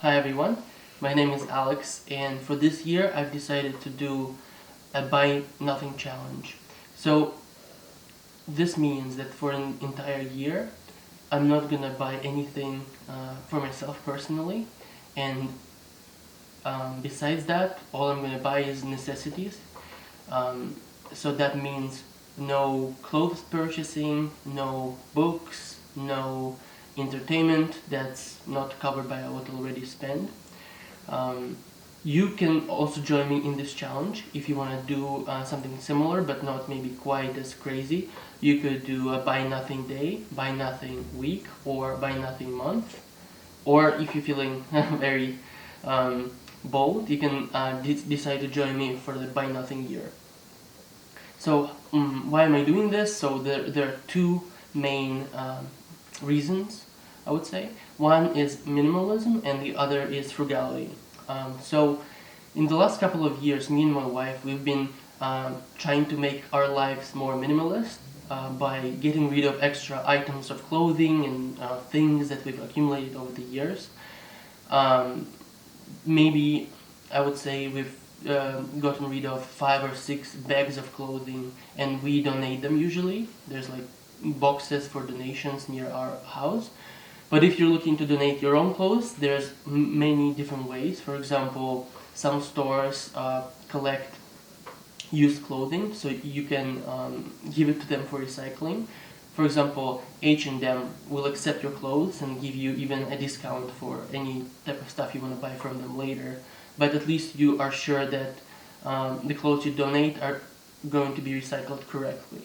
Hi everyone, my name is Alex, and for this year I've decided to do a buy nothing challenge. So this means that for an entire year I'm not gonna buy anything for myself personally, and besides that all I'm gonna buy is necessities. So that means no clothes purchasing, no books, no entertainment that's not covered by what I already spent. Um, you can also join me in this challenge if you want to do something similar but not maybe quite as crazy. You could do a buy nothing day, buy nothing week, or buy nothing month. Or if you're feeling very bold, you can decide to join me for the buy nothing year. So why am I doing this? So there are two main reasons, I would say. One is minimalism and the other is frugality. So in the last couple of years, me and my wife, we've been trying to make our lives more minimalist by getting rid of extra items of clothing and things that we've accumulated over the years. Um, Maybe I would say we've gotten rid of 5 or 6 bags of clothing, and we donate them usually. There's like boxes for donations near our house. But if you're looking to donate your own clothes, there's many different ways. For example, some stores collect used clothing, so you can give it to them for recycling. For example, H&M will accept your clothes and give you even a discount for any type of stuff you want to buy from them later. But at least you are sure that the clothes you donate are going to be recycled correctly.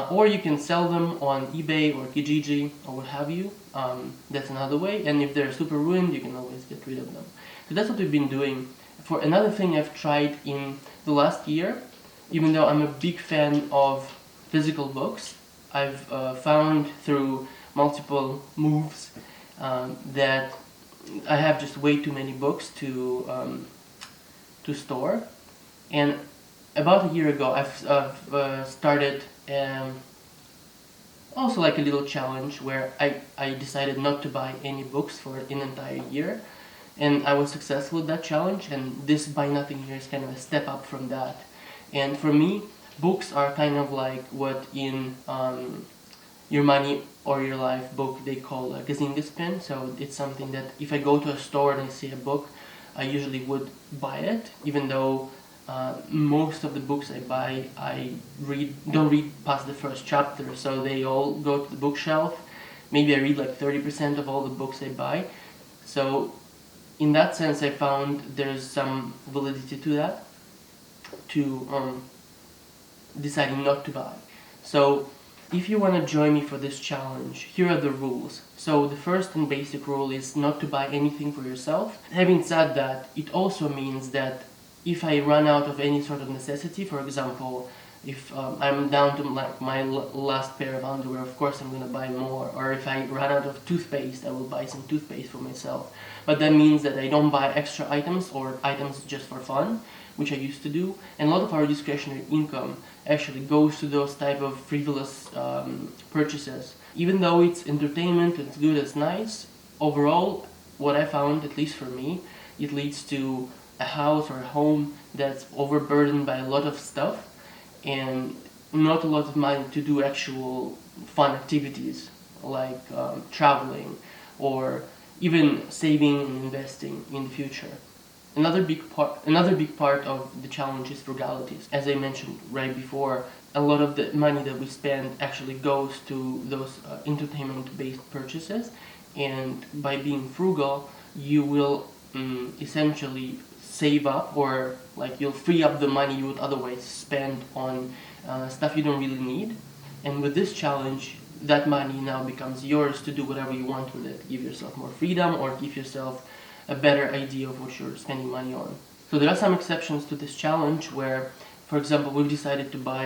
Or you can sell them on eBay or Kijiji or what have you. That's another way. And if they're super ruined, you can always get rid of them. So that's what we've been doing. For another thing I've tried in the last year, even though I'm a big fan of physical books, I've found through multiple moves that I have just way too many books to store. And about a year ago, I've started also like a little challenge where I decided not to buy any books for an entire year. And I was successful with that challenge, and this buy nothing year is kind of a step up from that. And for me, books are kind of like what in Your Money or Your Life book they call a Gazingas pen. So it's something that if I go to a store and I see a book, I usually would buy it, even though most of the books I buy I don't read past the first chapter, so they all go to the bookshelf. Maybe I read like 30% of all the books I buy. So in that sense, I found there's some validity to that, to deciding not to buy. So if you want to join me for this challenge, here are the rules. So the first and basic rule is not to buy anything for yourself. Having said that, it also means that if I run out of any sort of necessity, for example, if I'm down to like my last pair of underwear, of course I'm gonna buy more. Or if I run out of toothpaste, I will buy some toothpaste for myself. But that means that I don't buy extra items or items just for fun, which I used to do. And a lot of our discretionary income actually goes to those type of frivolous purchases. Even though it's entertainment, it's good, it's nice, overall, what I found, at least for me, it leads to a house or a home that's overburdened by a lot of stuff and not a lot of money to do actual fun activities like traveling or even saving and investing in the future. Another big part of the challenge is frugality. As I mentioned right before, a lot of the money that we spend actually goes to those entertainment-based purchases, and by being frugal, you will essentially save up, or like you'll free up the money you would otherwise spend on stuff you don't really need. And with this challenge, that money now becomes yours to do whatever you want with it. Give yourself more freedom or give yourself a better idea of what you're spending money on. So there are some exceptions to this challenge where, for example, we've decided to buy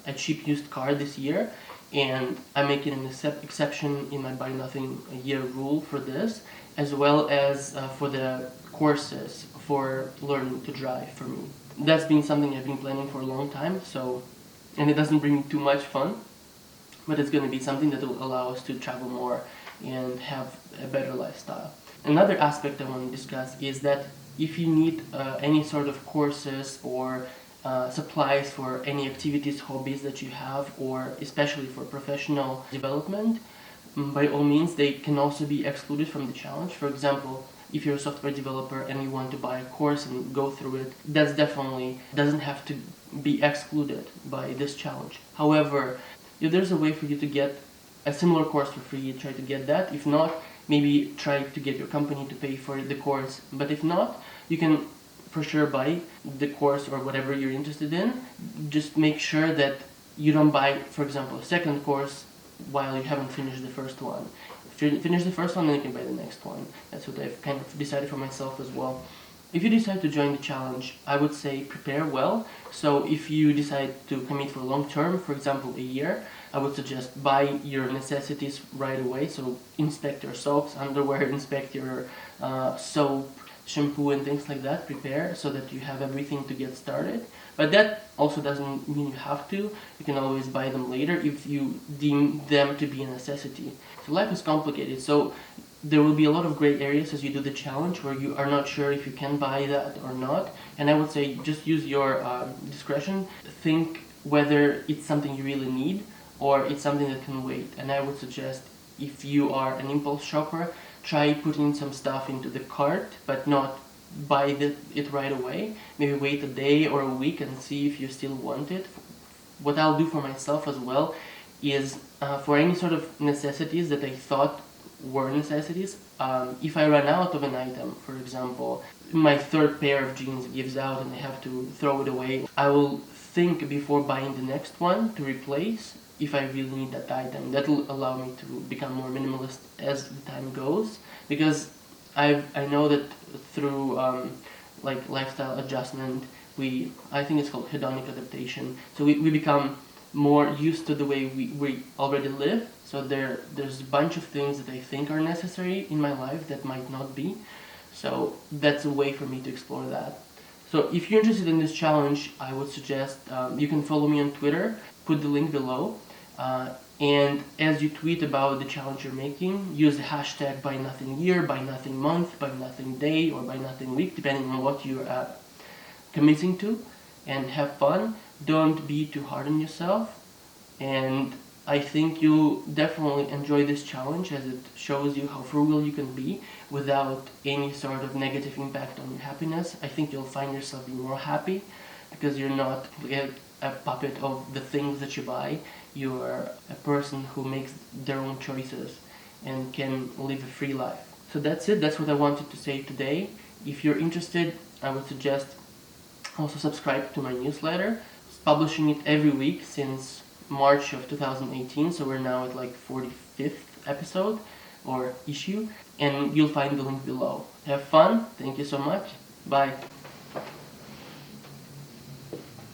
a cheap used car this year, and I'm making an exception in my buy nothing a year rule for this, as well as for the courses for learning to drive for me. That's been something I've been planning for a long time, and it doesn't bring me too much fun, but it's going to be something that will allow us to travel more and have a better lifestyle. Another aspect I want to discuss is that if you need any sort of courses or supplies for any activities, hobbies that you have, or especially for professional development, by all means, they can also be excluded from the challenge. For example, if you're a software developer and you want to buy a course and go through it, that's definitely doesn't have to be excluded by this challenge. However, if there's a way for you to get a similar course for free, try to get that. If not, maybe try to get your company to pay for the course. But if not, you can for sure buy the course or whatever you're interested in. Just make sure that you don't buy, for example, a second course while you haven't finished the first one. If you finish the first one, then you can buy the next one. That's what I've kind of decided for myself as well. If you decide to join the challenge, I would say prepare well. So if you decide to commit for long term, for example a year, I would suggest buy your necessities right away. So inspect your soaps, underwear, inspect your soap, shampoo and things like that. Prepare so that you have everything to get started. But that also doesn't mean you have to. You can always buy them later if you deem them to be a necessity. So life is complicated. So there will be a lot of gray areas as you do the challenge where you are not sure if you can buy that or not. And I would say just use your discretion. Think whether it's something you really need or it's something that can wait. And I would suggest if you are an impulse shopper, try putting some stuff into the cart, but not buy it right away. Maybe wait a day or a week and see if you still want it. What I'll do for myself as well is for any sort of necessities that I thought were necessities, if I run out of an item, for example, my third pair of jeans gives out and I have to throw it away, I will think before buying the next one to replace if I really need that item. That will allow me to become more minimalist as the time goes, because I know that through like lifestyle adjustment, I think it's called hedonic adaptation. So we become more used to the way we already live. So there's a bunch of things that I think are necessary in my life that might not be. So that's a way for me to explore that. So if you're interested in this challenge, I would suggest you can follow me on Twitter, put the link below. And as you tweet about the challenge you're making, use the hashtag #BuyNothingYear, #BuyNothingMonth, #BuyNothingDay, or #BuyNothingWeek, depending on what you're committing to, and have fun. Don't be too hard on yourself, and I think you'll definitely enjoy this challenge as it shows you how frugal you can be without any sort of negative impact on your happiness. I think you'll find yourself being more happy because you're not a puppet of the things that you buy. You're a person who makes their own choices and can live a free life. So that's it. That's what I wanted to say today. If you're interested, I would suggest also subscribe to my newsletter. Publishing it every week since March of 2018, so we're now at like 45th episode or issue, and you'll find the link below. Have fun. Thank you so much. Bye.